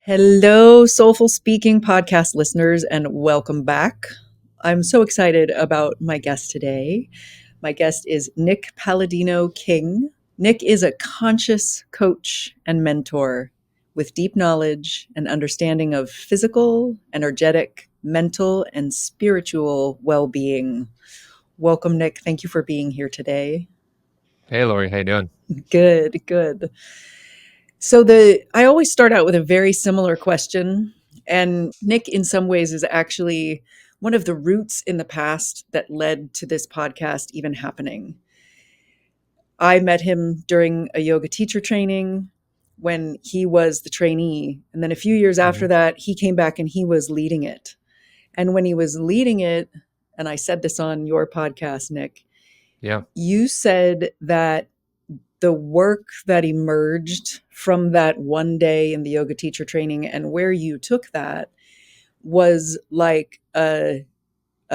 Hello, Soulful Speaking podcast listeners, and welcome back. I'm so excited about my guest today. My guest is Nick Palladino-King. Nick is a conscious coach and mentor with deep knowledge and understanding of physical, energetic, mental, and spiritual well-being. Welcome, Nick. Thank you for being here today. Hey, Lauri, how you doing? Good, good. So I always start out with a very similar question. And Nick, in some ways, is actually one of the roots in the past that led to this podcast even happening. I met him during a yoga teacher training when he was the trainee. And then a few years after hmm that, he came back and he was leading it. And when he was leading it, and I said this on your podcast, Nick, Yeah. you said that the work that emerged from that one day in the yoga teacher training and where you took that was like a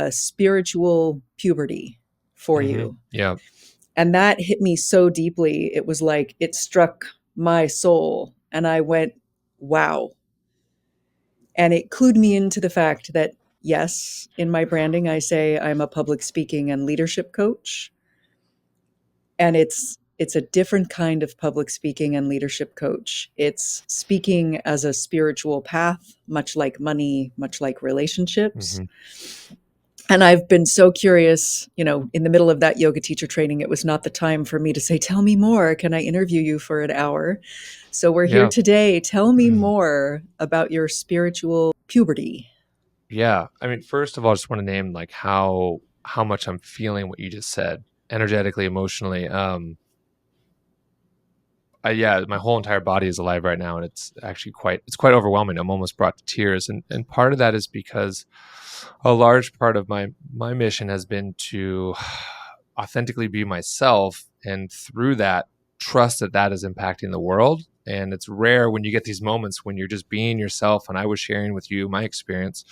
spiritual puberty for you. Yeah. And that hit me so deeply. It was like it struck my soul. And I went, wow. And it clued me into the fact that, yes, in my branding, I say I'm a public speaking and leadership coach. And it's a different kind of public speaking and leadership coach. It's speaking as a spiritual path, much like money, much like relationships. hmm And I've been so curious, in the middle of that yoga teacher training, it was not the time for me to say, tell me more. Can I interview you for an hour? So we're here Yeah. today. Tell me Mhm. more about your spiritual puberty. Yeah. I mean, first of all, I just want to name like how much I'm feeling what you just said, energetically, emotionally. Yeah, my whole entire body is alive right now, and it's actually quite overwhelming. I'm almost brought to tears, and part of that is because a large part of my mission has been to authentically be myself, and through that, trust that that is impacting the world. And it's rare when you get these moments when you're just being yourself. And I was sharing with you my experience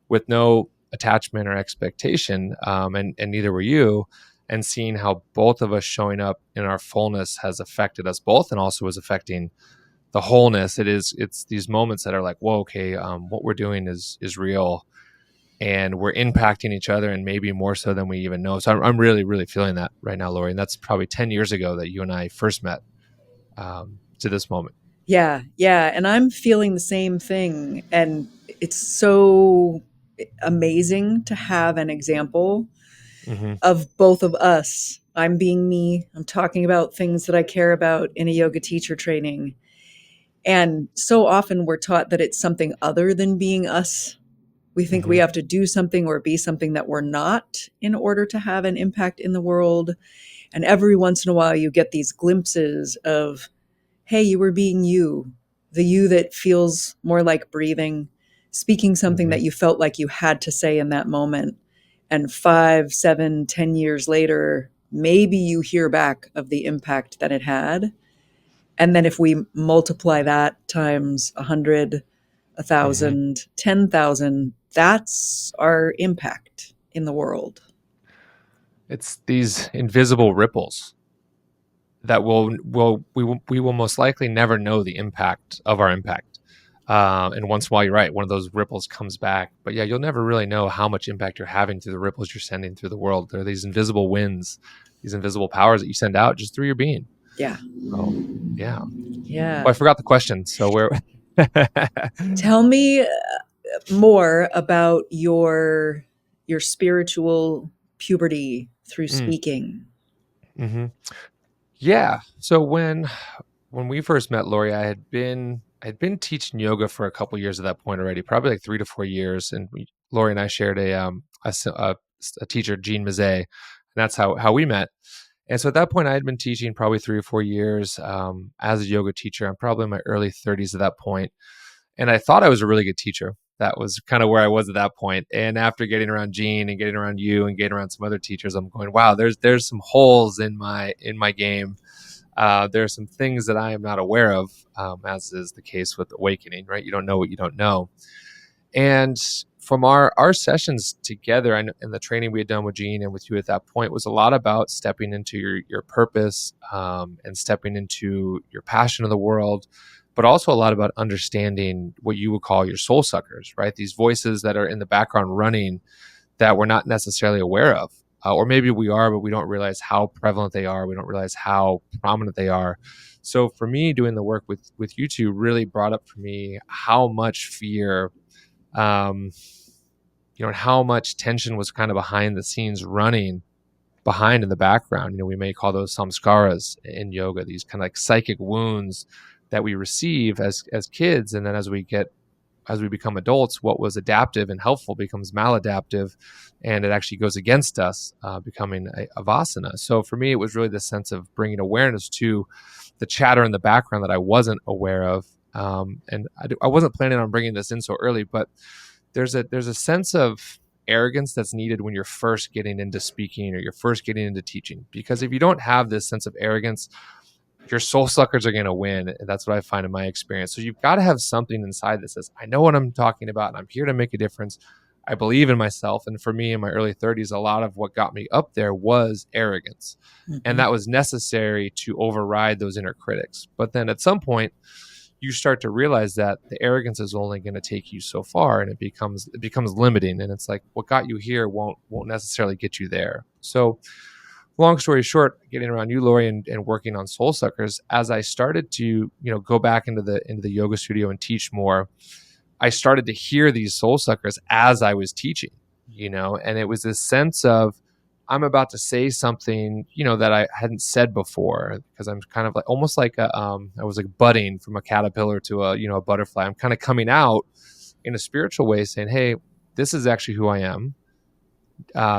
with no attachment or expectation, and neither were you, and seeing how both of us showing up in our fullness has affected us both and also is affecting the wholeness. It's these moments that are like, whoa, okay, what we're doing is real, and we're impacting each other, and maybe more so than we even know. So I'm really, really feeling that right now, Lauri. And that's probably 10 years ago that you and I first met, to this moment. Yeah, yeah. And I'm feeling the same thing. And it's so amazing to have an example hmm of both of us. I'm being me. I'm talking about things that I care about in a yoga teacher training. And so often we're taught that it's something other than being us. We think we hmm have to do something or be something that we're not in order to have an impact in the world. And every once in a while, you get these glimpses of, hey, you were being you, the you that feels more like breathing, speaking something hmm that you felt like you had to say in that moment. And 5, 7, 10 years later, maybe you hear back of the impact that it had. And then if we multiply that times 100, a hmm 1,000, 10,000, that's our impact in the world. It's these invisible ripples that we will most likely never know the impact of our impact. And once in a while, you're right, one of those ripples comes back. But yeah, you'll never really know how much impact you're having through the ripples you're sending through the world. There are these invisible winds, these invisible powers that you send out just through your being. Yeah. Oh, yeah. Yeah. Well, I forgot the question. So where? Tell me more about your spiritual puberty through Mm, speaking. hmm Yeah. So when we first met, Lori, I'd been teaching yoga for a couple years at that point already, probably like 3 to 4 years. And Lori and I shared a teacher, Jean Mazet, and that's how we met. And so at that point, I had been teaching probably 3 or 4 years, as a yoga teacher. I'm probably in my early 30s at that point, and I thought I was a really good teacher. That was kind of where I was at that point. And after getting around Jean and getting around you and getting around some other teachers, I'm going, wow, there's some holes in my game. There are some things that I am not aware of, as is the case with awakening, right? You don't know what you don't know. And from our sessions together and the training we had done with Gene and with you at that point was a lot about stepping into your purpose, and stepping into your passion of the world, but also a lot about understanding what you would call your soul suckers, right? These voices that are in the background running that we're not necessarily aware of. Or maybe we are, but we don't realize how prevalent they are. We don't realize how prominent they are. So for me, doing the work with you two really brought up for me how much fear, um, and how much tension was kind of behind the scenes running behind in the background. We may call those samskaras in yoga, these kind of like psychic wounds that we receive as kids, and then as we become adults, what was adaptive and helpful becomes maladaptive, and it actually goes against us, becoming a vasana. So for me, it was really the sense of bringing awareness to the chatter in the background that I wasn't aware of. And I wasn't planning on bringing this in so early, but there's a sense of arrogance that's needed when you're first getting into speaking or you're first getting into teaching. Because if you don't have this sense of arrogance, your soul suckers are going to win. That's what I find in my experience. So you've got to have something inside that says, I know what I'm talking about and I'm here to make a difference. I believe in myself. And for me in my early 30s, a lot of what got me up there was arrogance. And Mm-hmm. that was necessary to override those inner critics. But then at some point, you start to realize that the arrogance is only going to take you so far, and it becomes limiting. And it's like what got you here won't necessarily get you there. So long story short, getting around you, Lauri, and working on soul suckers, as I started to, go back into the yoga studio and teach more, I started to hear these soul suckers as I was teaching, and it was this sense of I'm about to say something, that I hadn't said before, because I'm kind of like almost like I was like budding from a caterpillar to a butterfly. I'm kind of coming out in a spiritual way saying, hey, this is actually who I am.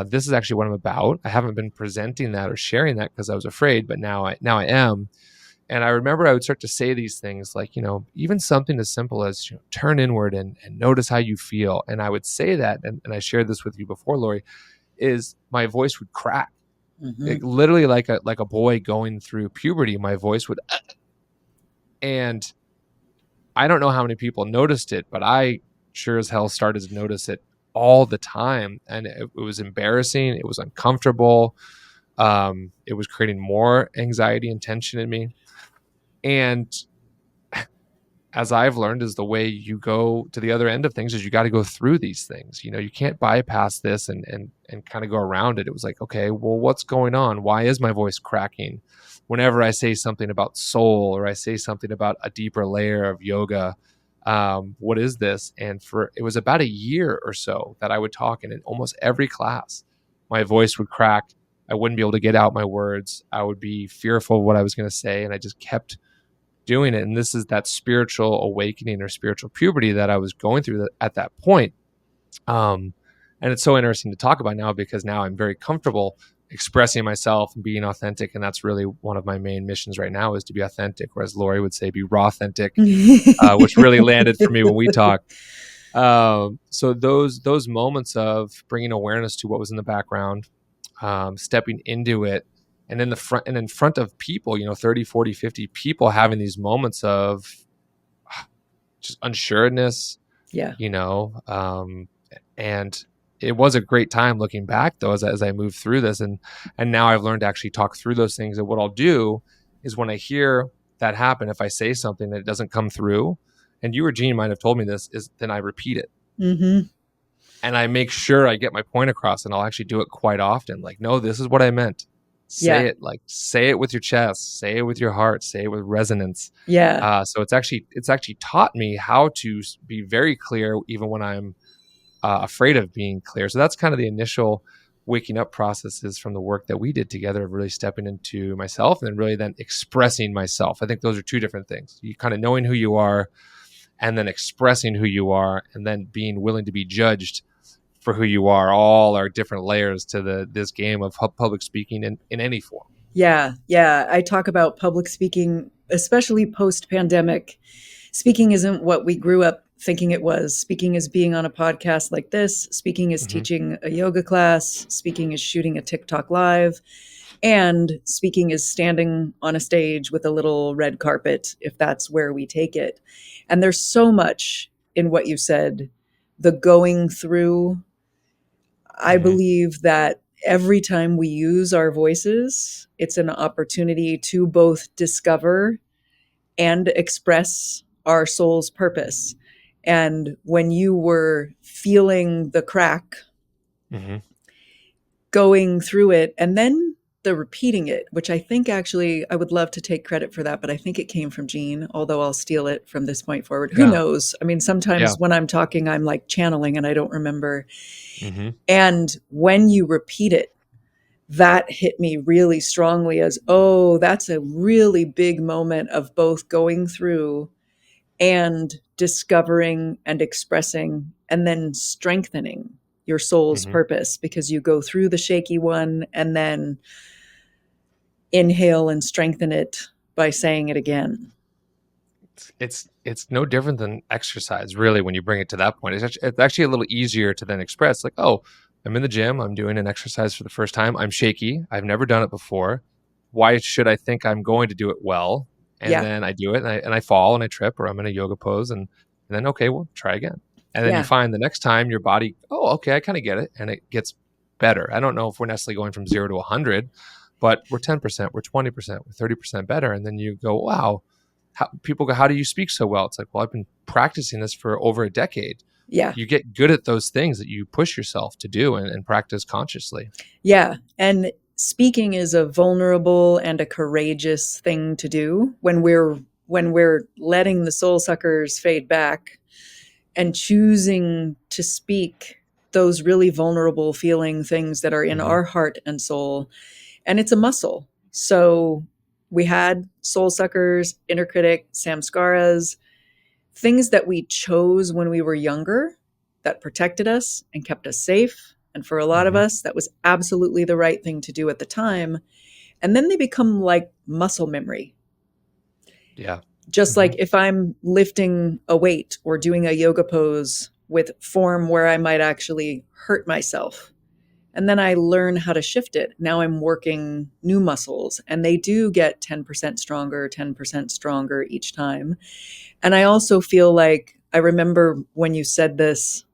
This is actually what I'm about. I haven't been presenting that or sharing that because I was afraid, but now I am. And I remember I would start to say these things like, even something as simple as turn inward and notice how you feel. And I would say that, and I shared this with you before, Lauri, is my voice would crack. Mm-hmm. It, literally like a boy going through puberty, my voice would, and I don't know how many people noticed it, but I sure as hell started to notice it all the time. And it was embarrassing. It was uncomfortable. It was creating more anxiety and tension in me. And as I've learned, is the way you go to the other end of things is you got to go through these things. You can't bypass this and kind of go around it. It was like, okay, well, what's going on? Why is my voice cracking? Whenever I say something about soul or I say something about a deeper layer of yoga, what is this? And it was about a year or so that I would talk, and in almost every class, my voice would crack. I wouldn't be able to get out my words. I would be fearful of what I was going to say, and I just kept doing it. And this is that spiritual awakening or spiritual puberty that I was going through at that point. And it's so interesting to talk about now because now I'm very comfortable expressing myself and being authentic. And that's really one of my main missions right now, is to be authentic, or as Lauri would say, be raw authentic, which really landed for me when we talked. So those moments of bringing awareness to what was in the background, stepping into it, and in front of people, 30, 40, 50 people, having these moments of just unsureness, Yeah. you know, um, and it was a great time looking back though, as I moved through this, and now I've learned to actually talk through those things. And what I'll do is when I hear that happen, if I say something that doesn't come through, and you or Gene might have told me this, is then I repeat it. Mm-hmm. And I make sure I get my point across, and I'll actually do it quite often. Like, no, this is what I meant. Yeah. Say it with your chest, say it with your heart, say it with resonance. Yeah. So it's actually taught me how to be very clear, even when I'm afraid of being clear. So that's kind of the initial waking up processes from the work that we did together, of really stepping into myself and then really then expressing myself. I think those are two different things. You kind of knowing who you are, and then expressing who you are, and then being willing to be judged for who you are. All are different layers to this game of public speaking in any form. Yeah. Yeah. I talk about public speaking, especially post pandemic. Speaking isn't what we grew up thinking it was. Speaking is being on a podcast like this. Speaking is Mm-hmm. teaching a yoga class. Speaking is shooting a TikTok live. And speaking is standing on a stage with a little red carpet, if that's where we take it. And there's so much in what you said, the going through. I Mm-hmm. believe that every time we use our voices, it's an opportunity to both discover and express our soul's purpose. And when you were feeling the crack, Hmm. going through it, and then the repeating it, which I think actually I would love to take credit for that, but I think it came from Jean, although I'll steal it from this point forward. Who Yeah. knows? I mean, Yeah. sometimes when I'm talking, I'm like channeling and I don't remember. Hmm. And when you repeat it, that hit me really strongly as, oh, that's a really big moment of both going through and discovering and expressing and then strengthening your soul's Hmm. purpose, because you go through the shaky one and then inhale and strengthen it by saying it again. It's no different than exercise, really, when you bring it to that point. It's actually a little easier to then express, like, oh, I'm in the gym, I'm doing an exercise for the first time, I'm shaky, I've never done it before. Why should I think I'm going to do it well? And Yeah. then I do it, and I fall and I trip, or I'm in a yoga pose, and then okay, well, try again. And then you Yeah. find the next time your body, oh, okay, I kind of get it, and it gets better. I don't know if we're necessarily going from 0 to 100, but we're 10%, we're 20%, we're 30% better, and then you go, wow. People go, how do you speak so well? It's like, well, I've been practicing this for over a decade. Yeah. You get good at those things that you push yourself to do and practice consciously. Yeah. And speaking is a vulnerable and a courageous thing to do when we're letting the soul suckers fade back and choosing to speak those really vulnerable feeling things that are in Hmm. our heart and soul. And it's a muscle. So we had soul suckers, inner critic, samskaras, things that we chose when we were younger that protected us and kept us safe. And for a lot of Hmm. us, that was absolutely the right thing to do at the time. And then they become like muscle memory. Yeah. Just Hmm. like if I'm lifting a weight or doing a yoga pose with form where I might actually hurt myself, and then I learn how to shift it. Now I'm working new muscles, and they do get 10% stronger each time. And I also feel like I remember when you said this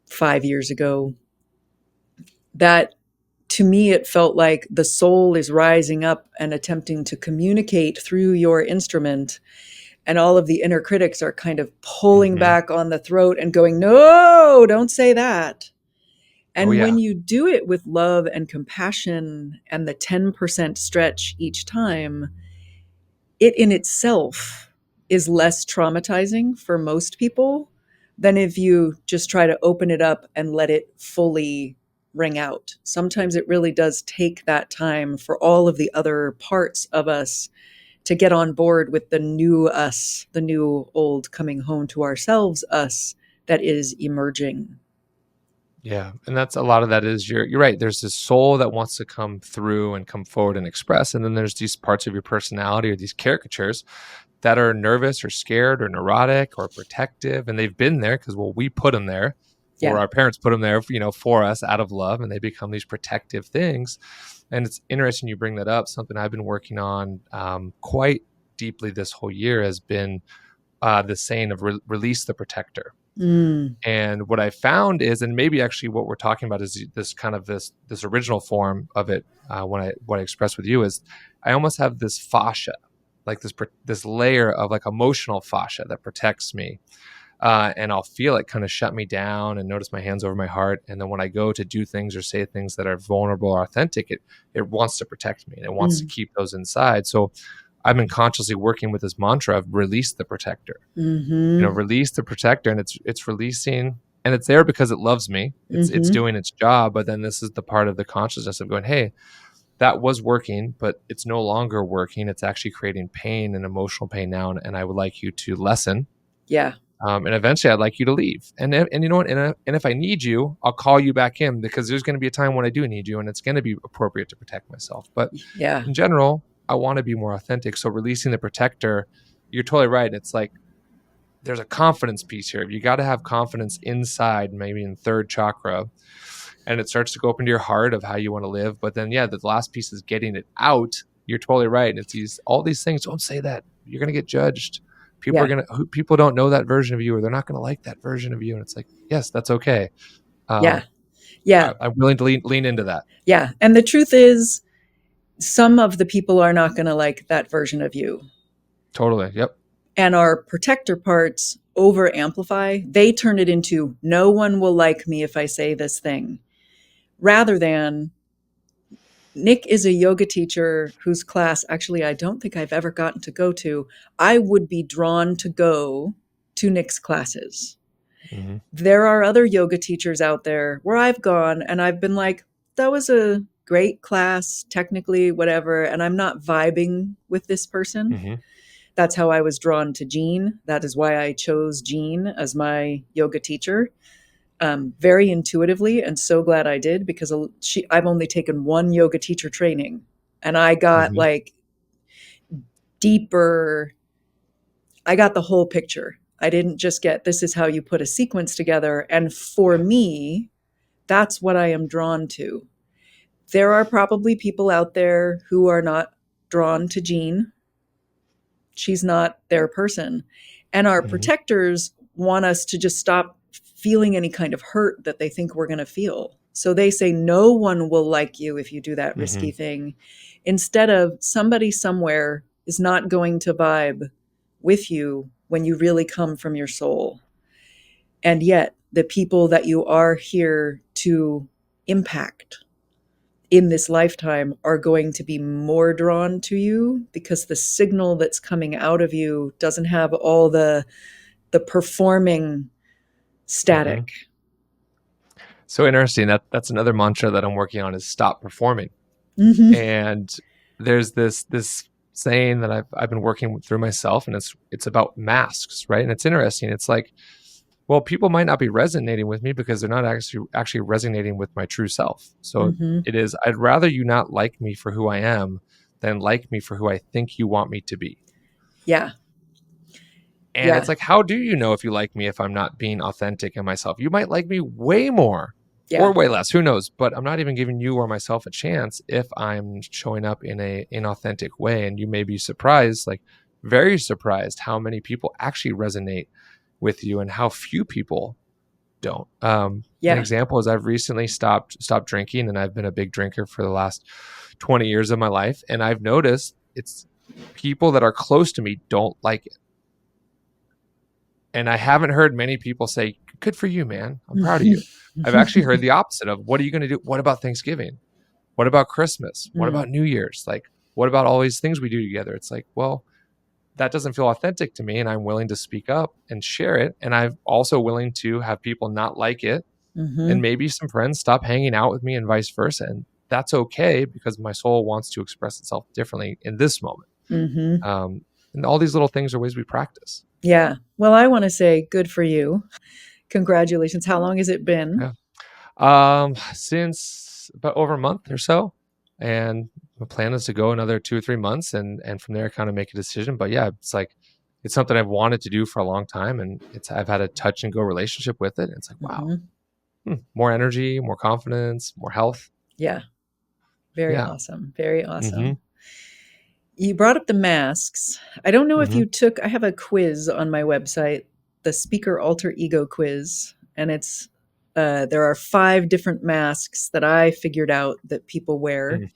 5 years ago, that to me, it felt like the soul is rising up and attempting to communicate through your instrument. And all of the inner critics are kind of pulling Hmm. back on the throat and going, no, don't say that. Oh, And yeah. when you do it with love and compassion and the 10% stretch each time, it in itself is less traumatizing for most people than if you just try to open it up and let it fully ring out. Sometimes it really does take that time for all of the other parts of us to get on board with the new us, the new old coming home to ourselves us that is emerging. Yeah. And that's a lot of that is you're right. There's this soul that wants to come through and come forward and express. And then there's these parts of your personality or these caricatures that are nervous or scared or neurotic or protective, and they've been there because, well, we put them there, or Yeah. our parents put them there, for us out of love, and they become these protective things. And it's interesting you bring that up. Something I've been working on quite deeply this whole year has been the saying of release the protector. Mm, And what I found is, and maybe actually what we're talking about is this kind of this original form of it. When I what I expressed with you is, I almost have this fascia, like this layer of like emotional fascia that protects me, and I'll feel it kind of shut me down and notice my hands over my heart. And then when I go to do things or say things that are vulnerable or authentic, it wants to protect me and it wants to mm, keep those inside. So I've been consciously working with this mantra of release the protector, mm-hmm, release the protector, and it's releasing, and it's there because it loves me, it's mm-hmm. doing its job. But then this is the part of the consciousness of going, hey, that was working, but it's no longer working, it's actually creating pain and emotional pain now, and I would like you to lessen, Yeah. and eventually I'd like you to leave, and you know what, and if I need you, I'll call you back in, because there's going to be a time when I do need you, and it's going to be appropriate to protect myself. But Yeah. in general, I want to be more authentic. So releasing the protector, you're totally right. It's like there's a confidence piece here. You got to have confidence inside, maybe in third chakra, and it starts to go up into your heart of how you want to live. But then, yeah, the last piece is getting it out. You're totally right. And it's all these things. Don't say that. You're gonna get judged. Yeah. People don't know that version of you, or they're not gonna like that version of you. And it's like, yes, that's okay. Yeah. Um, Yeah. I'm willing to lean into that. Yeah. And the truth is, some of the people are not going to like that version of you. Totally. Yep. And our protector parts over amplify. They turn it into, no one will like me if I say this thing, rather than, Nick is a yoga teacher whose class, actually, I don't think I've ever gotten to go to. I would be drawn to go to Nick's classes. Mm-hmm. There are other yoga teachers out there where I've gone and I've been like, that was a great class, technically, whatever, and I'm not vibing with this person. Mm-hmm. That's how I was drawn to Jean. That is why I chose Jean as my yoga teacher. Very intuitively, and so glad I did, because I've only taken one yoga teacher training, and I got Mm-hmm. like deeper. I got the whole picture. I didn't just get, this is how you put a sequence together. And for me, that's what I am drawn to. There are probably people out there who are not drawn to Jean. She's not their person. And our Mm-hmm. protectors want us to just stop feeling any kind of hurt that they think we're going to feel. So they say, no one will like you if you do that Mm-hmm. risky thing. Instead of, somebody somewhere is not going to vibe with you when you really come from your soul. And yet, the people that you are here to impact in this lifetime are going to be more drawn to you, because the signal that's coming out of you doesn't have all the performing Mm-hmm. static. So interesting. That's another mantra that I'm working on, is stop performing. Mm-hmm. And there's this saying that I've been working through myself, and it's about masks, right? And it's interesting. It's like, well, people might not be resonating with me because they're not actually resonating with my true self. So Mm-hmm. it is, I'd rather you not like me for who I am than like me for who I think you want me to be. Yeah. And Yeah. it's like, how do you know if you like me if I'm not being authentic in myself? You might like me way more Yeah. or way less, who knows? But I'm not even giving you or myself a chance if I'm showing up in a inauthentic way. And you may be surprised, like very surprised, how many people actually resonate with you and how few people don't. An Yeah. example is, I've recently stopped drinking, and I've been a big drinker for the last 20 years of my life. And I've noticed it's people that are close to me don't like it. And I haven't heard many people say, good for you, man. I'm proud of you. I've actually heard the opposite of, what are you going to do? What about Thanksgiving? What about Christmas? What Mm. about New Year's? Like, what about all these things we do together? It's like, well, that doesn't feel authentic to me, and I'm willing to speak up and share it. And I'm also willing to have people not like it, Mm-hmm. and maybe some friends stop hanging out with me and vice versa. And that's okay, because my soul wants to express itself differently in this moment. Mm-hmm. And all these little things are ways we practice. Yeah. Well, I want to say good for you. Congratulations. How long has it been? Yeah. Since about over a month or so, and my plan is to go another 2 or 3 months, and from there kind of make a decision. But yeah, it's like, it's something I've wanted to do for a long time, and I've had a touch and go relationship with it. And it's like, wow, Mm-hmm. more energy, more confidence, more health. Yeah. Very Yeah. awesome. Very Mm-hmm. awesome. You brought up the masks. I don't know if Mm-hmm. you took, I have a quiz on my website, the Speaker Alter Ego Quiz, and there are 5 different masks that I figured out that people wear. Mm.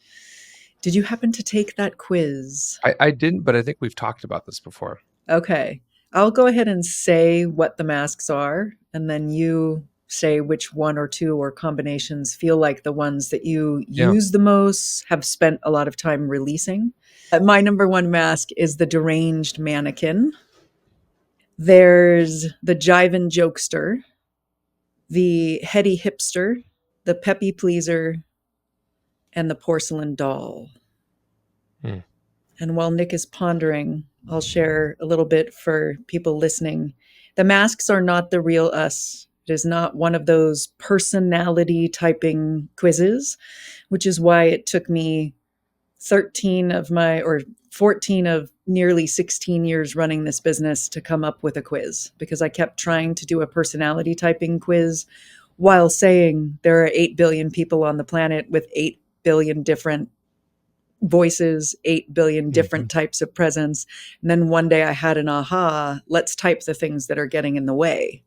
Did you happen to take that quiz? I didn't, but I think we've talked about this before. Okay. I'll go ahead and say what the masks are, and then you say which one or two or combinations feel like the ones that you Yeah. use the most, have spent a lot of time releasing. My number one mask is the deranged mannequin. There's the jivin' jokester, the heady hipster, the peppy pleaser, and the porcelain doll. Mm. And while Nick is pondering, I'll share a little bit for people listening. The masks are not the real us. It is not one of those personality typing quizzes, which is why it took me 14 of nearly 16 years running this business to come up with a quiz, because I kept trying to do a personality typing quiz while saying there are 8 billion people on the planet with 8 billion different voices, 8 billion Mm-hmm. different types of presence. And then one day I had an aha, let's type the things that are getting in the way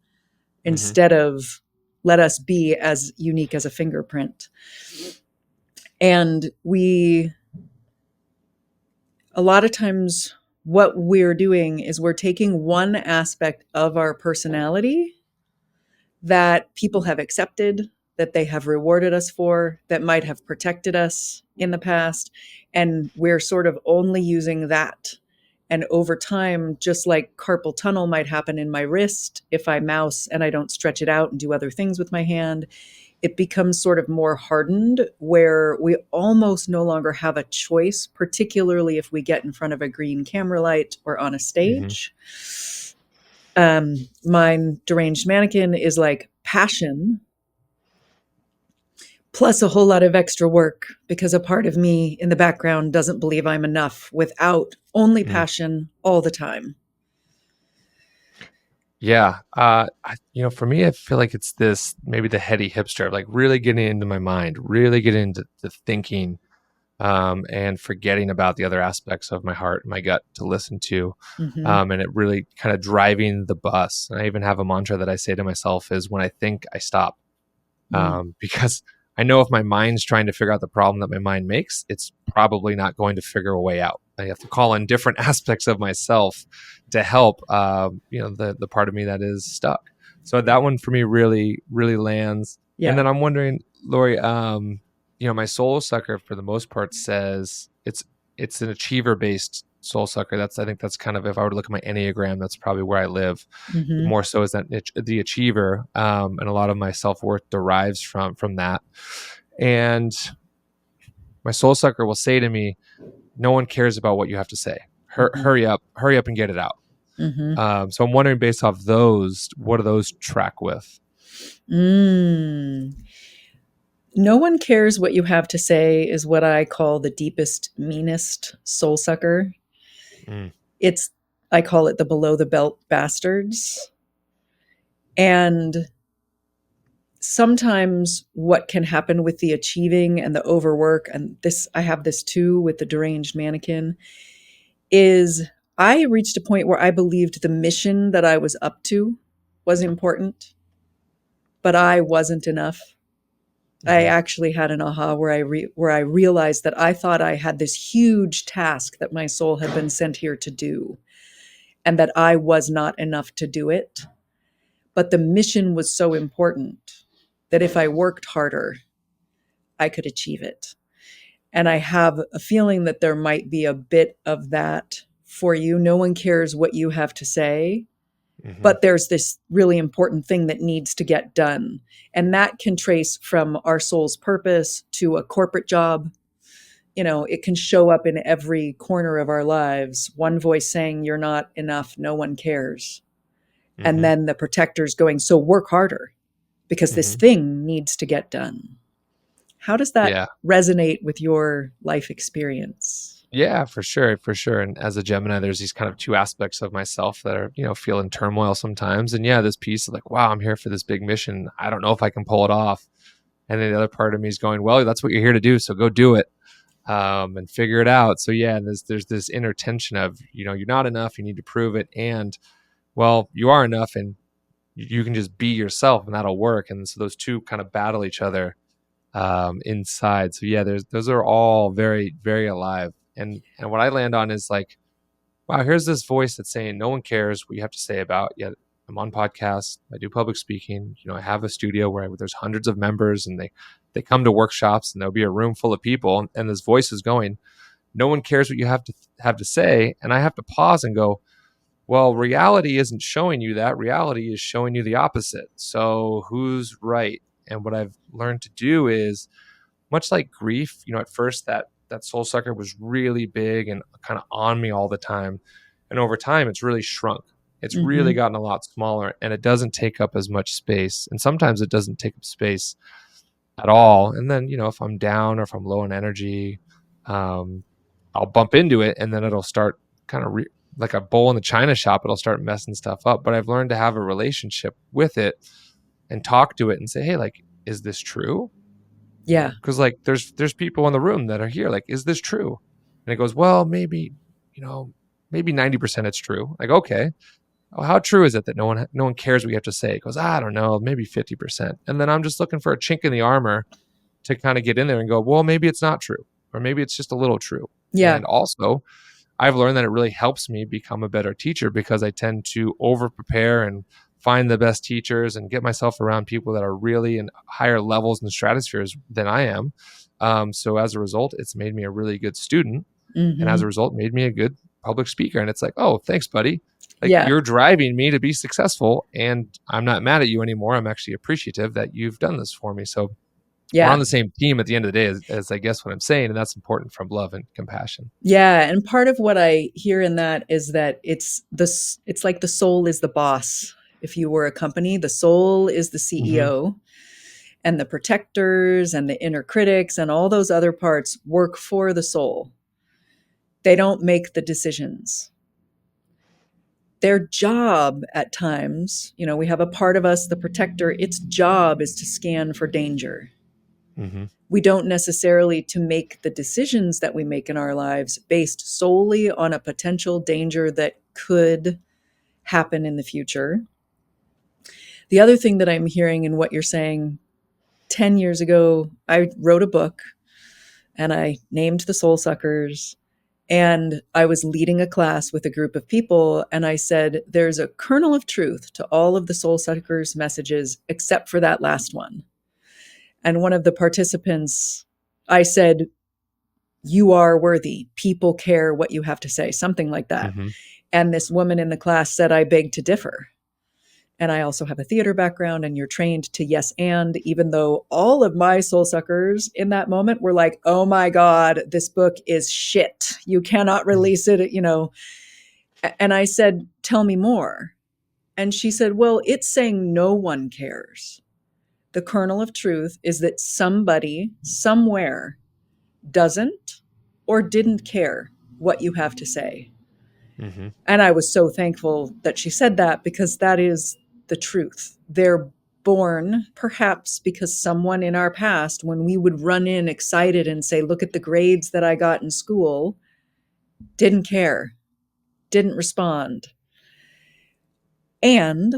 Mm-hmm. instead of let us be as unique as a fingerprint. And a lot of times what we're doing is we're taking one aspect of our personality that people have accepted, that they have rewarded us for, that might have protected us in the past. And we're sort of only using that. And over time, just like carpal tunnel might happen in my wrist if I mouse and I don't stretch it out and do other things with my hand, it becomes sort of more hardened where we almost no longer have a choice, particularly if we get in front of a green camera light or on a Mm-hmm. stage. Mine deranged mannequin is like passion plus a whole lot of extra work because a part of me in the background doesn't believe I'm enough without only Mm. passion all the time. Yeah. For me, I feel like it's this maybe the heady hipster, like really getting into my mind, really getting into the thinking, and forgetting about the other aspects of my heart and my gut to listen to. Mm-hmm. And it really kind of driving the bus. And I even have a mantra that I say to myself is when I think, I stop. Mm. Because I know if my mind's trying to figure out the problem that my mind makes, it's probably not going to figure a way out. I have to call in different aspects of myself to help, the part of me that is stuck. So that one for me really, really lands. And Yeah. then I'm wondering, Lauri, my soul sucker for the most part says it's an achiever based soul sucker. I think that's kind of, if I were to look at my Enneagram, that's probably where I live Mm-hmm. more so, is that the achiever, and a lot of my self-worth derives from that. And my soul sucker will say to me, no one cares about what you have to say. Mm-hmm. Hurry up and get it out. Mm-hmm. So I'm wondering, based off those, what do those track with? Mm. No one cares what you have to say is what I call the deepest, meanest soul sucker. Mm, It's, I call it the below the belt bastards. And sometimes what can happen with the achieving and the overwork, and this, I have this too with the deranged mannequin, is I reached a point where I believed the mission that I was up to was important, but I wasn't enough. I mm-hmm, actually had an aha where where I realized that I thought I had this huge task that my soul had been sent here to do, and that I was not enough to do it. But the mission was so important that if I worked harder, I could achieve it. And I have a feeling that there might be a bit of that for you. No one cares what you have to say, mm-hmm, but there's this really important thing that needs to get done. And that can trace from our soul's purpose to a corporate job. It can show up in every corner of our lives. One voice saying, you're not enough, no one cares. And mm-hmm, then the protectors going, so work harder because this mm-hmm. thing needs to get done. How does that Yeah. resonate with your life experience? Yeah, for sure, for sure. And as a Gemini, there's these kind of two aspects of myself that are, feel in turmoil sometimes. And yeah, this piece of like, wow, I'm here for this big mission. I don't know if I can pull it off. And then the other part of me is going, well, that's what you're here to do, so go do it, and figure it out. So yeah, there's this inner tension of, you're not enough, you need to prove it, and well, you are enough, and you can just be yourself, and that'll work. And so those two kind of battle each other, inside. So yeah, those are all very, very alive. And what I land on is like, wow, here's this voice that's saying no one cares what you have to say about. Yet I'm on podcasts, I do public speaking. I have a studio where there's hundreds of members, and they come to workshops, and there'll be a room full of people, and this voice is going, no one cares what you have to say. And I have to pause and go, well, reality isn't showing you that. Reality is showing you the opposite. So who's right? And what I've learned to do is, much like grief, at first that soul sucker was really big and kind of on me all the time. And over time, it's really shrunk. It's really Mm-hmm. gotten a lot smaller, and it doesn't take up as much space. And sometimes it doesn't take up space at all. And then, if I'm down or if I'm low in energy, um, I'll bump into it, and then it'll start kind of like a bull in the china shop. It'll start messing stuff up. But I've learned to have a relationship with it and talk to it and say, hey, like, is this true? Yeah. Because like there's people in the room that are here, like, is this true? And it goes, well, maybe, maybe 90% it's true. Like, okay, well, how true is it that no one cares what you have to say? It goes, I don't know, maybe 50%. And then I'm just looking for a chink in the armor to kind of get in there and go, well, maybe it's not true, or maybe it's just a little true. Yeah. And also, I've learned that it really helps me become a better teacher because I tend to over prepare and find the best teachers and get myself around people that are really in higher levels and stratospheres than I am. So as a result, it's made me a really good student. And as a Hmm. result, made me a good public speaker. And it's like, oh, thanks, buddy. Like, Yeah. you're driving me to be successful. And I'm not mad at you anymore. I'm actually appreciative that you've done this for me. So we're on Yeah. the same team at the end of the day, as I guess what I'm saying. And that's important from love and compassion. Yeah. And part of what I hear in that is that it's like the soul is the boss. If you were a company, the soul is the Mm-hmm. CEO, and the protectors and the inner critics and all those other parts work for the soul. They don't make the decisions. Their job at times, we have a part of us, the protector, its job is to scan for danger. Mm-hmm. We don't necessarily to make the decisions that we make in our lives based solely on a potential danger that could happen in the future. The other thing that I'm hearing in what you're saying, 10 years ago, I wrote a book and I named the Soul Suckers. And I was leading a class with a group of people, and I said, there's a kernel of truth to all of the Soul Suckers messages, except for that last one. And one of the participants, I said, you are worthy. People care what you have to say, something like that. Mm-hmm. And this woman in the class said, I beg to differ. And I also have a theater background, and you're trained to yes and, even though all of my soul suckers in that moment were like, oh my God, this book is shit. You cannot release it. And I said, tell me more. And she said, well, it's saying no one cares. The kernel of truth is that somebody somewhere doesn't or didn't care what you have to say. Mm-hmm. And I was so thankful that she said that, because that is the truth. They're born, perhaps because someone in our past, when we would run in excited and say, look at the grades that I got in school, didn't care, didn't respond. And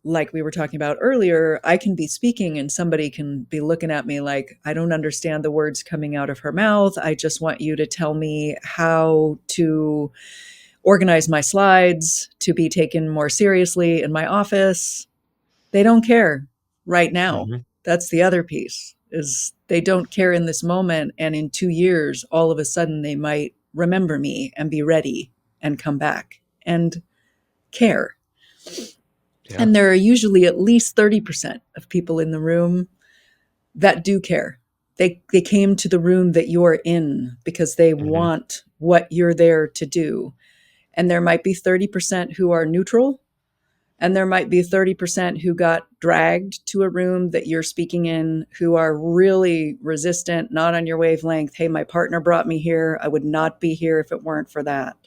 like we were talking about earlier, I can be speaking and somebody can be looking at me like, I don't understand the words coming out of her mouth. I just want you to tell me how to organize my slides to be taken more seriously in my office. They don't care right now. Mm-hmm. That's the other piece, is they don't care in this moment. And in 2 years, all of a sudden they might remember me and be ready and come back and care. Yeah. And there are usually at least 30% of people in the room that do care. They came to the room that you're in because they Mm-hmm. want what you're there to do. And there might be 30% who are neutral, and there might be 30% who got dragged to a room that you're speaking in, who are really resistant, not on your wavelength. Hey, my partner brought me here. I would not be here if it weren't for that.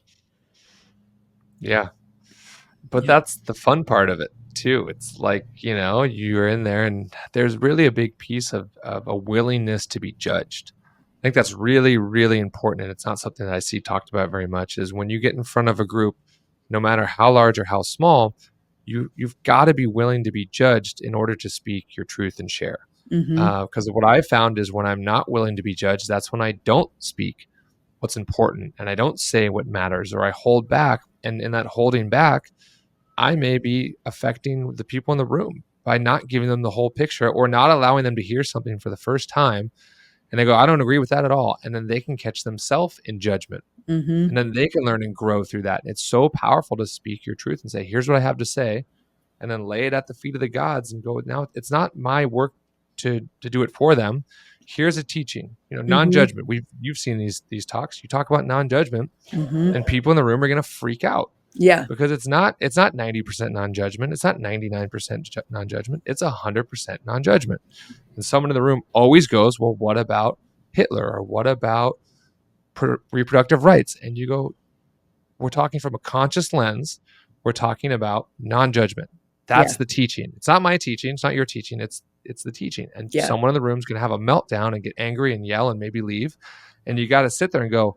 Yeah. But Yeah. that's the fun part of it too. It's like, you're in there and there's really a big piece of a willingness to be judged. I think that's really, really important. And it's not something that I see talked about very much, is when you get in front of a group, no matter how large or how small, you've got to be willing to be judged in order to speak your truth and share. Mm-hmm. Because what I've found is when I'm not willing to be judged, that's when I don't speak what's important and I don't say what matters, or I hold back. And in that holding back, I may be affecting the people in the room by not giving them the whole picture or not allowing them to hear something for the first time. And they go, I don't agree with that at all. And then they can catch themselves in judgment. Mm-hmm. And then they can learn and grow through that. And it's so powerful to speak your truth and say, here's what I have to say, and then lay it at the feet of the gods and go, now it's not my work to do it for them. Here's a teaching, Mm-hmm. non-judgment. You've seen these talks. You talk about non-judgment, Mm-hmm. and people in the room are going to freak out Yeah. because it's not 90% non-judgment. It's not 99% non-judgment. It's 100% non-judgment. And someone in the room always goes, well, what about Hitler, or what about reproductive rights? And you go, we're talking from a conscious lens. We're talking about non-judgment. That's Yeah. the teaching. It's not my teaching. It's not your teaching. It's the teaching. And Yeah. someone in the room is going to have a meltdown and get angry and yell and maybe leave. And you got to sit there and go,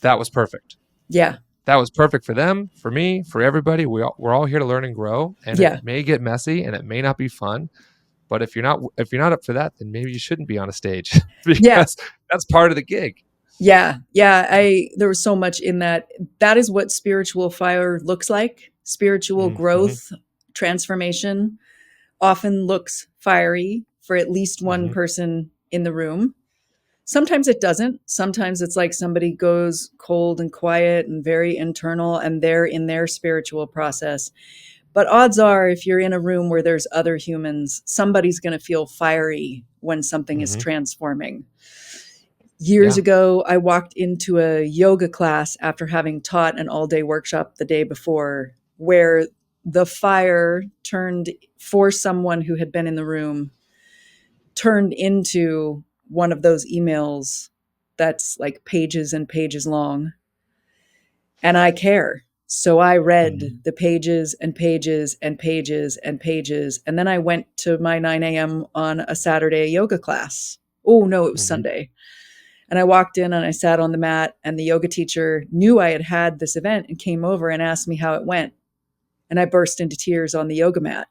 that was perfect. Yeah. That was perfect for them, for me, for everybody. We're all here to learn and grow. And it Yeah. may get messy and it may not be fun. But if you're not up for that, then maybe you shouldn't be on a stage Yeah. because that's part of the gig. Yeah. Yeah. There was so much in that. That is what spiritual fire looks like. Spiritual Mm-hmm. growth, transformation often looks fiery for at least one Mm-hmm. person in the room. Sometimes it doesn't. Sometimes it's like somebody goes cold and quiet and very internal and they're in their spiritual process. But odds are, if you're in a room where there's other humans, somebody's going to feel fiery when something is Mm-hmm. transforming. Years Yeah. ago, I walked into a yoga class after having taught an all day workshop the day before, where the fire turned for someone who had been in the room, turned into one of those emails that's like pages and pages long. And I care. So I read Mm-hmm. the pages and pages and pages and pages. And then I went to my 9 a.m. on a Saturday yoga class. Oh, no, it was Mm-hmm. Sunday. And I walked in and I sat on the mat, and the yoga teacher knew I had had this event and came over and asked me how it went. And I burst into tears on the yoga mat.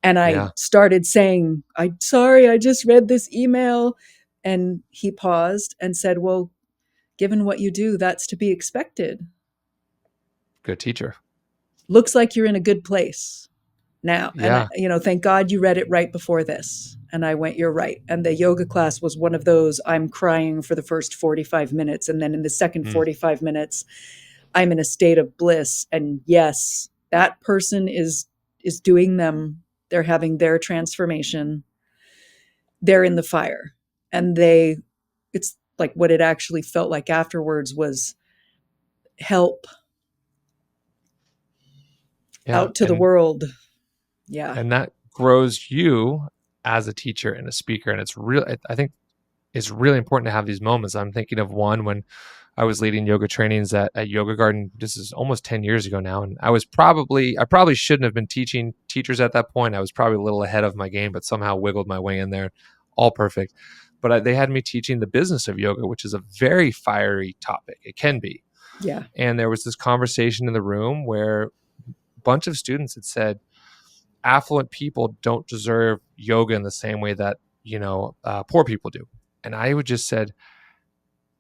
And I Yeah. started saying, I'm sorry, I just read this email. And he paused and said, well, given what you do, that's to be expected. Good teacher. Looks like you're in a good place now. And, Yeah. thank God you read it right before this. And I went, you're right. And the yoga class was one of those, I'm crying for the first 45 minutes. And then in the second Mm. 45 minutes, I'm in a state of bliss. And yes, that person is doing them. They're having their transformation. They're in the fire. And it's like what it actually felt like afterwards was help Yeah. out to the world. Yeah. And that grows you as a teacher and a speaker. And it's real. I think it's really important to have these moments. I'm thinking of one when I was leading yoga trainings at Yoga Garden. This is almost 10 years ago now. And I probably shouldn't have been teaching teachers at that point. I was probably a little ahead of my game, but somehow wiggled my way in there. All perfect. But they had me teaching the business of yoga, which is a very fiery topic. It can be. Yeah. And there was this conversation in the room where a bunch of students had said, affluent people don't deserve yoga in the same way that, poor people do. And I would just said,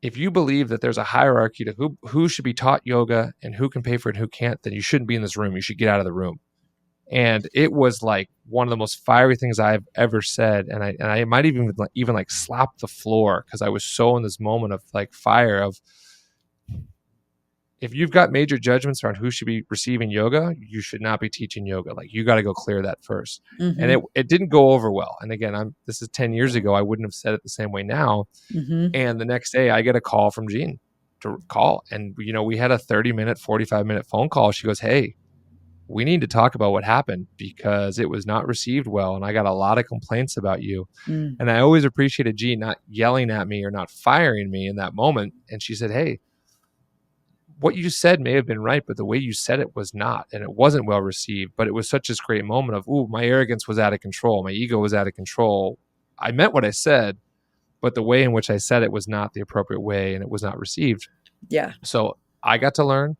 if you believe that there's a hierarchy to who should be taught yoga and who can pay for it and who can't, then you shouldn't be in this room. You should get out of the room. And it was like one of the most fiery things I've ever said. And I might even like slap the floor because I was so in this moment of like fire of, if you've got major judgments around who should be receiving yoga, you should not be teaching yoga. Like, you got to go clear that first. And Mm-hmm. it didn't go over well. And again, this is 10 years ago. I wouldn't have said it the same way now. Mm-hmm. And the next day I get a call from Jean to call. And, we had a 30-minute, 45-minute phone call. She goes, hey, we need to talk about what happened because it was not received well. And I got a lot of complaints about you. Mm. And I always appreciated Jean not yelling at me or not firing me in that moment. And she said, hey, what you said may have been right, but the way you said it was not, and it wasn't well received. But it was such this great moment of, ooh, my arrogance was out of control. My ego was out of control. I meant what I said, but the way in which I said it was not the appropriate way, and it was not received. Yeah. So I got to learn.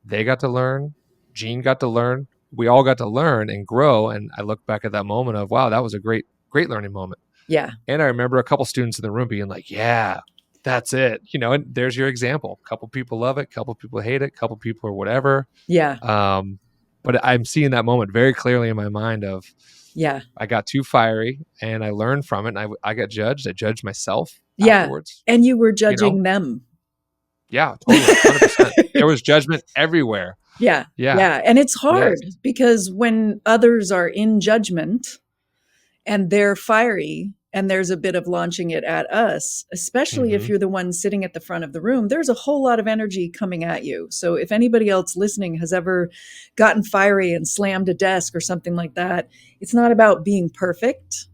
They got to learn. Jean got to learn. We all got to learn and grow. And I look back at that moment of, wow, that was a great, great learning moment. Yeah. And I remember a couple students in the room being like, yeah, that's it. And there's your example. A couple people love it. A couple people hate it. A couple people or whatever. Yeah. But I'm seeing that moment very clearly in my mind of, Yeah. I got too fiery and I learned from it. And I got judged. I judged myself Yeah. afterwards, And you were you know? judging them. Yeah, totally. 100%. There was judgment everywhere. Yeah. Yeah. Yeah. And it's Yes. hard because when others are in judgment and they're fiery and there's a bit of launching it at us, especially if Mm-hmm. you're the one sitting at the front of the room, there's a whole lot of energy coming at you. So if anybody else listening has ever gotten fiery and slammed a desk or something like that, it's not about being perfect.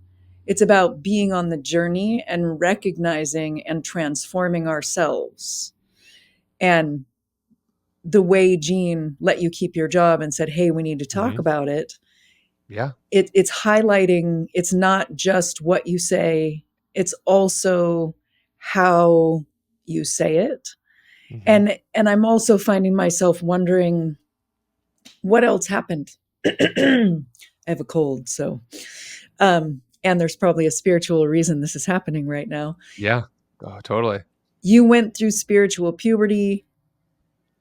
It's about being on the journey and recognizing and transforming ourselves. And the way Jean let you keep your job and said, hey, we need to talk Mm-hmm. about it, Yeah. it's highlighting, it's not just what you say, it's also how you say it. Mm-hmm. And I'm also finding myself wondering what else happened. I have a cold, so and there's probably a spiritual reason this is happening right now. Yeah. Oh, totally. you went through spiritual puberty,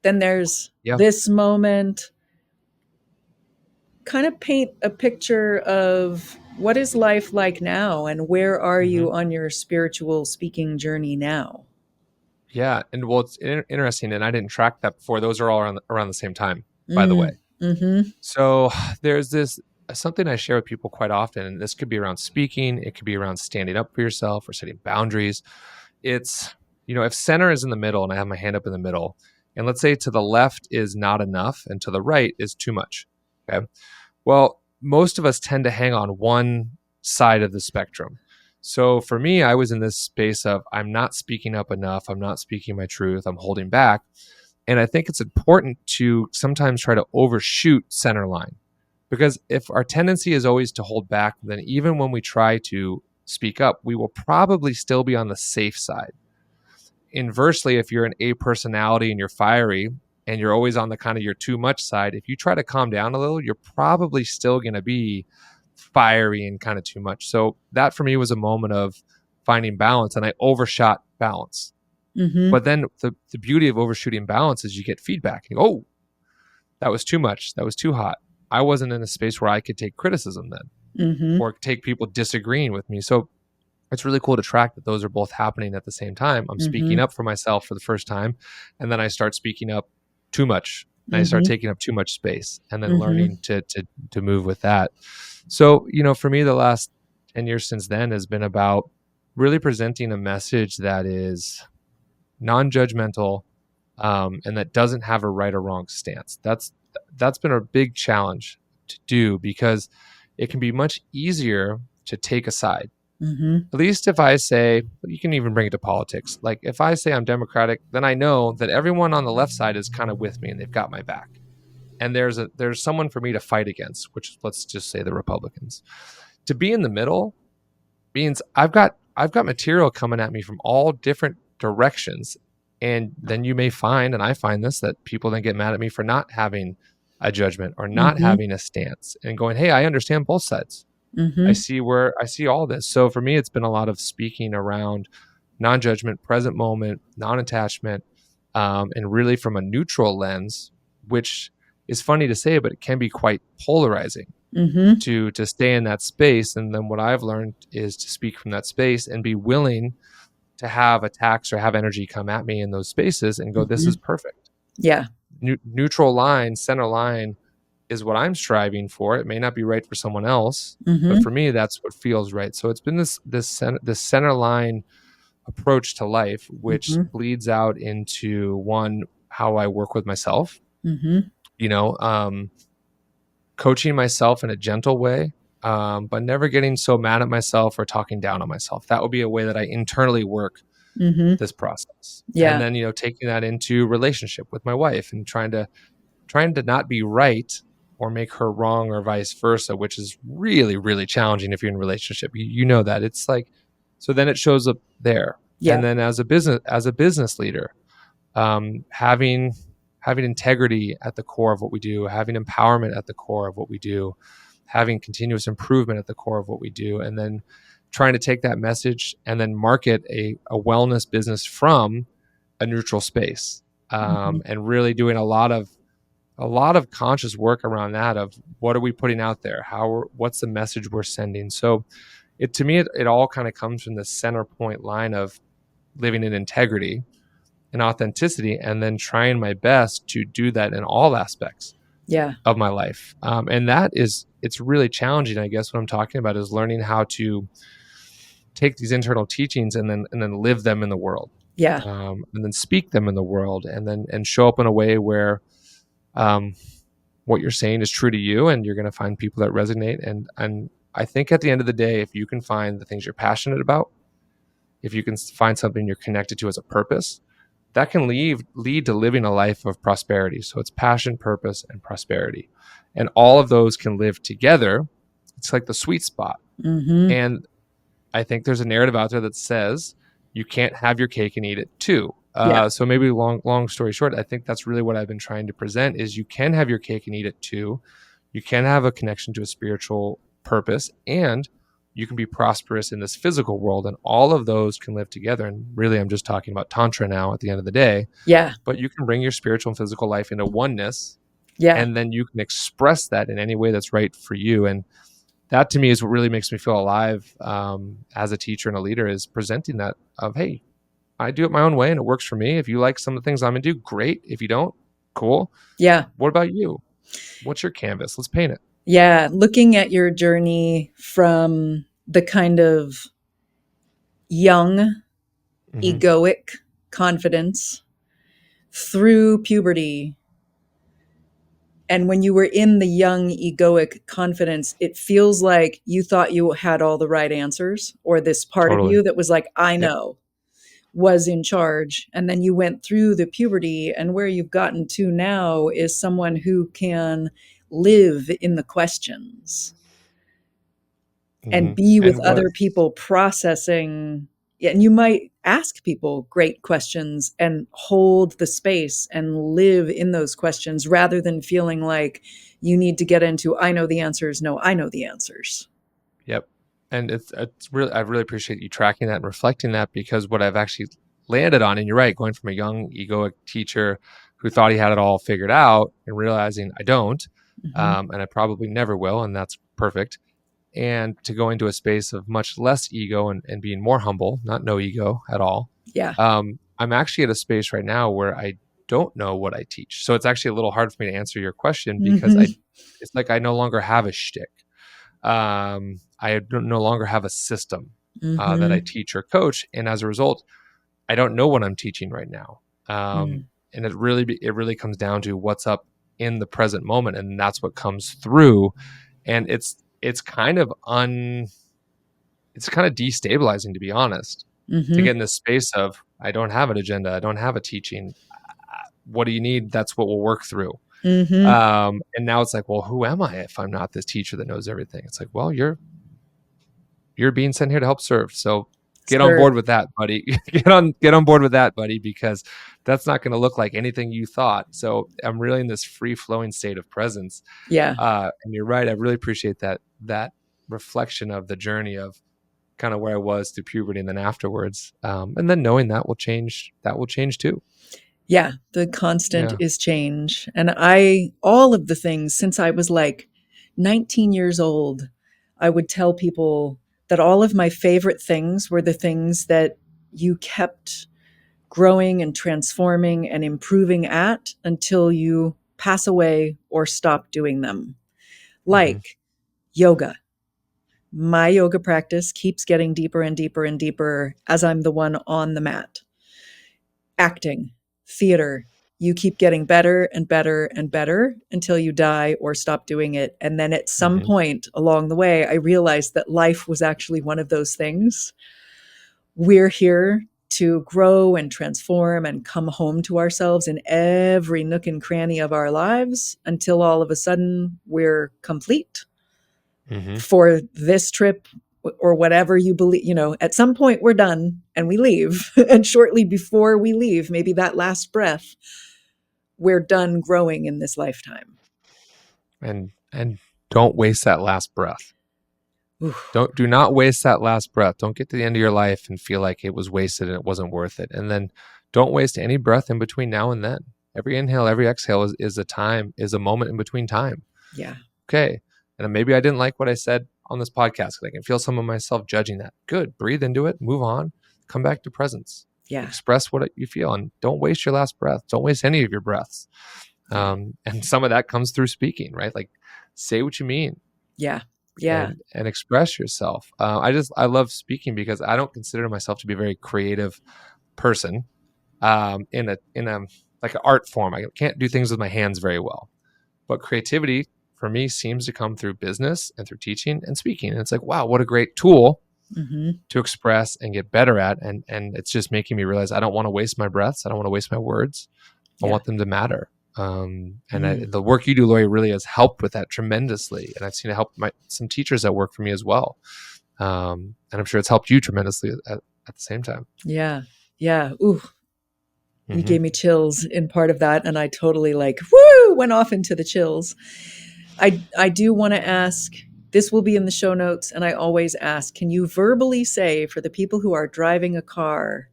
then there's Yeah. this moment. Kind of paint a picture of what is life like now and where are Hmm. you on your spiritual speaking journey now? Yeah. And well, it's interesting. And I didn't track that before. Those are all around the same time, by the way. Mm-hmm. So there's this something I share with people quite often, and this could be around speaking, it could be around standing up for yourself or setting boundaries. It's, if center is in the middle and I have my hand up in the middle, and let's say to the left is not enough and to the right is too much. Okay. Well, most of us tend to hang on one side of the spectrum. So for me, I was in this space of I'm not speaking up enough. I'm not speaking my truth. I'm holding back. And I think it's important to sometimes try to overshoot center line, because if our tendency is always to hold back, then even when we try to speak up, we will probably still be on the safe side. Inversely, if you're an A personality and you're fiery and you're always on the kind of your too much side, if you try to calm down a little, you're probably still going to be fiery and kind of too much. So that for me was a moment of finding balance, and I overshot balance. Mm-hmm. But then the beauty of overshooting balance is you get feedback. You go, oh, that was too much. That was too hot. I wasn't in a space where I could take criticism then Mm-hmm. or take people disagreeing with me. So it's really cool to track that those are both happening at the same time. I'm speaking Mm-hmm. up for myself for the first time, and then I start speaking up too much, and I start Mm-hmm. taking up too much space, and then Mm-hmm. learning to move with that. So, for me, the last 10 years since then has been about really presenting a message that is non-judgmental, and that doesn't have a right or wrong stance. That's been a big challenge to do, because it can be much easier to take a side. Mm-hmm. At least if I say, you can even bring it to politics. Like if I say I'm Democratic, then I know that everyone on the left side is kind of with me and they've got my back. And there's someone for me to fight against, which, let's just say, the Republicans. To be in the middle means I've got material coming at me from all different directions. And then you may find, and I find this, that people then get mad at me for not having a judgment or not Mm-hmm. having a stance and going, hey, I understand both sides. Mm-hmm. I see all this. So for me, it's been a lot of speaking around non-judgment, present moment, non-attachment, and really from a neutral lens, which is funny to say, but it can be quite polarizing Mm-hmm. to stay in that space. And then what I've learned is to speak from that space and be willing to have attacks or have energy come at me in those spaces and go, this Mm-hmm. is perfect. Yeah. Neutral line, center line is what I'm striving for. It may not be right for someone else, but Mm-hmm. for me, that's what feels right. So it's been this center line approach to life, which Mm-hmm. bleeds out into one, how I work with myself. Mm-hmm. You know, coaching myself in a gentle way, but never getting so mad at myself or talking down on myself. That would be a way that I internally work Mm-hmm. this process. And Yeah. then, taking that into relationship with my wife and trying to not be right or make her wrong or vice versa, which is really, really challenging if you're in a relationship. You know that. It's like, so then it shows up there. Yeah. And then as a business leader, having integrity at the core of what we do, having empowerment at the core of what we do, having continuous improvement at the core of what we do, and then trying to take that message and then market a wellness business from a neutral space, Mm-hmm. and really doing a lot of conscious work around that of what are we putting out there, what's the message we're sending. So it to me it all kind of comes from the center point line of living in integrity and authenticity, and then trying my best to do that in all aspects Yeah. of my life. And it's really challenging. I guess what I'm talking about is learning how to take these internal teachings and then live them in the world, Yeah. and then speak them in the world, and show up in a way where um, what you're saying is true to you, and you're going to find people that resonate. And I think at the end of the day, if you can find the things you're passionate about, if you can find something you're connected to as a purpose, that can lead to living a life of prosperity. So it's passion, purpose, and prosperity. And all of those can live together. It's like the sweet spot. Mm-hmm. And I think there's a narrative out there that says you can't have your cake and eat it too. Yeah. So maybe long story short, I think that's really what I've been trying to present is you can have your cake and eat it too. You can have a connection to a spiritual purpose and you can be prosperous in this physical world, and all of those can live together. And really, I'm just talking about tantra now at the end of the day, Yeah. but you can bring your spiritual and physical life into oneness, Yeah. and then you can express that in any way that's right for you. And that to me is what really makes me feel alive, as a teacher and a leader, is presenting that of, hey, I do it my own way and it works for me. If you like some of the things I'm gonna do, great. If you don't, cool. Yeah. What about you? What's your canvas? Let's paint it. Yeah. Looking at your journey from the kind of young, Mm-hmm. egoic confidence through puberty. And when you were in the young, egoic confidence, it feels like you thought you had all the right answers, or this part of Totally. you that was like, I Yep. know, was in charge. And then you went through the puberty, and where you've gotten to now is someone who can live in the questions Mm-hmm. and be with And what? other people processing. And you might ask people great questions and hold the space and live in those questions rather than feeling like you need to get into, I know the answers. No, I know the answers. Yep. And it's really, I really appreciate you tracking that and reflecting that, because what I've actually landed on, and you're right, going from a young egoic teacher who thought he had it all figured out and realizing I don't, Mm-hmm. and I probably never will, and that's perfect. And to go into a space of much less ego, and being more humble, not no ego at all. Yeah. I'm actually at a space right now where I don't know what I teach. So it's actually a little hard for me to answer your question, because Mm-hmm. it's like I no longer have a shtick. I no longer have a system that I Mm-hmm. teach or coach, and as a result, I don't know what I'm teaching right now. Mm. And it really comes down to what's up in the present moment, and that's what comes through. And it's kind of it's kind of destabilizing, to be honest, to Mm-hmm. get in this space of, I don't have an agenda, I don't have a teaching. What do you need? That's what we'll work through. Mm-hmm. And now it's like, well, who am I if I'm not this teacher that knows everything? It's like, well, you're being sent here to help serve. So get on Serve. board with that, buddy. Get on board with that, buddy, because that's not going to look like anything you thought. So I'm really in this free flowing state of presence. Yeah. And you're right. I really appreciate that reflection of the journey of kind of where I was through puberty and then afterwards. And then knowing that will change too. Yeah. The constant Yeah. is change. And all of the things since I was like 19 years old, I would tell people that all of my favorite things were the things that you kept growing and transforming and improving at until you pass away or stop doing them. Mm-hmm. Like yoga. My yoga practice keeps getting deeper and deeper and deeper as I'm the one on the mat. Acting, theater, you keep getting better and better and better until you die or stop doing it. And then at some Mm-hmm. point along the way, I realized that life was actually one of those things. We're here to grow and transform and come home to ourselves in every nook and cranny of our lives until all of a sudden we're complete Mm-hmm. for this trip or whatever you believe. At some point we're done and we leave. And shortly before we leave, maybe that last breath, we're done growing in this lifetime. And don't waste that last breath. Ooh, Do not waste that last breath. Don't get to the end of your life and feel like it was wasted and it wasn't worth it. And then don't waste any breath in between now and then. Every inhale, every exhale is a moment in between time. yeah, Okay. And maybe I didn't like what I said on this podcast, because I can feel some of myself judging that. Good. Breathe into it, move on, come back to presence, yeah, express what you feel, and don't waste your last breath. Don't waste any of your breaths. yeah, And some of that comes through speaking, right? Like, say what you mean, yeah, yeah. and express yourself. I love speaking because I don't consider myself to be a very creative person, in a like an art form. I can't do things with my hands very well, but creativity for me seems to come through business and through teaching and speaking. And it's like, wow, what a great tool Mm-hmm. to express and get better at. And it's just making me realize I don't want to waste my breaths. I don't want to waste my words. I Yeah. want them to matter. Mm. The work you do, Lauri, really has helped with that tremendously. And I've seen it help some teachers that work for me as well. And I'm sure it's helped you tremendously at the same time. Yeah. Yeah. Ooh, you Mm-hmm. gave me chills in part of that. And I totally went off into the chills. I do want to ask This will be in the show notes. And I always ask, can you verbally say, for the people who are driving a car,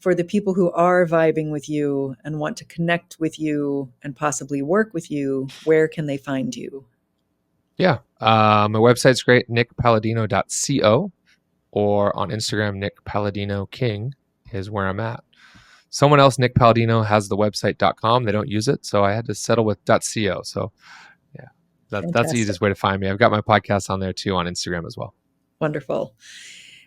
for the people who are vibing with you and want to connect with you and possibly work with you, where can they find you? Yeah. My website's great, nickpalladino.co, or on Instagram, Nick Palladino-King is where I'm at. Someone else, Nick Palladino, has the website.com. They don't use it, so I had to settle with .co. So yeah, that's the Fantastic. easiest way to find me. I've got my podcast on there too on Instagram as well. Wonderful.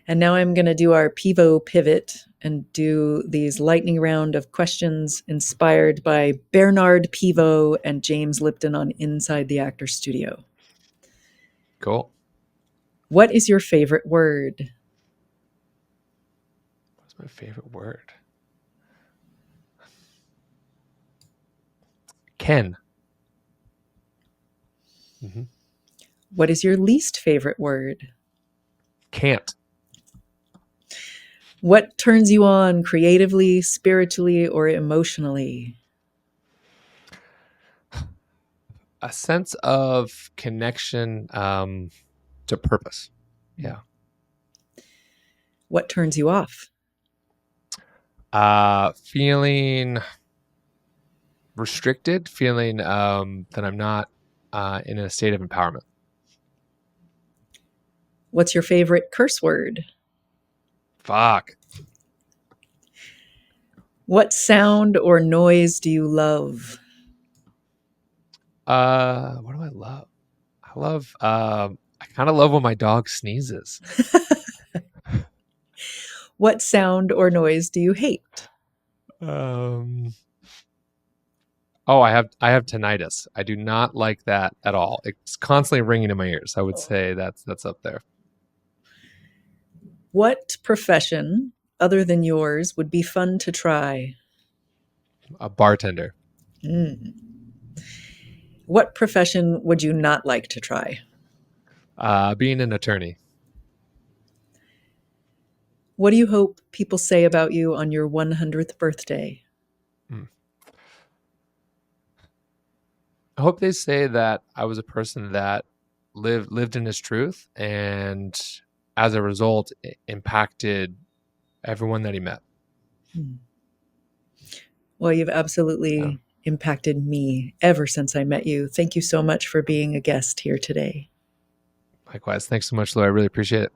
And now I'm going to do our Pivo pivot and do these lightning round of questions inspired by Bernard Pivo and James Lipton on Inside the Actor Studio. Cool. What is your favorite word? What's my favorite word? Ken. Mm-hmm. What is your least favorite word? Can't. What turns you on creatively, spiritually, or emotionally? A sense of connection to purpose. Yeah. What turns you off? Feeling restricted, feeling that I'm not in a state of empowerment. What's your favorite curse word? Fuck. What sound or noise do you love? What do I love? I love I kind of love when my dog sneezes. What sound or noise do you hate? Um Oh, I have tinnitus. I do not like that at all. It's constantly ringing in my ears. I would say that's up there. What profession other than yours would be fun to try? A bartender. Mm. What profession would you not like to try? Being an attorney. What do you hope people say about you on your 100th birthday? Hmm. I hope they say that I was a person that lived in his truth, and as a result, impacted everyone that he met. Hmm. Well, you've Yeah. absolutely impacted me ever since I met you. Thank you so much for being a guest here today. Likewise. Thanks so much, Lauri. I really appreciate it.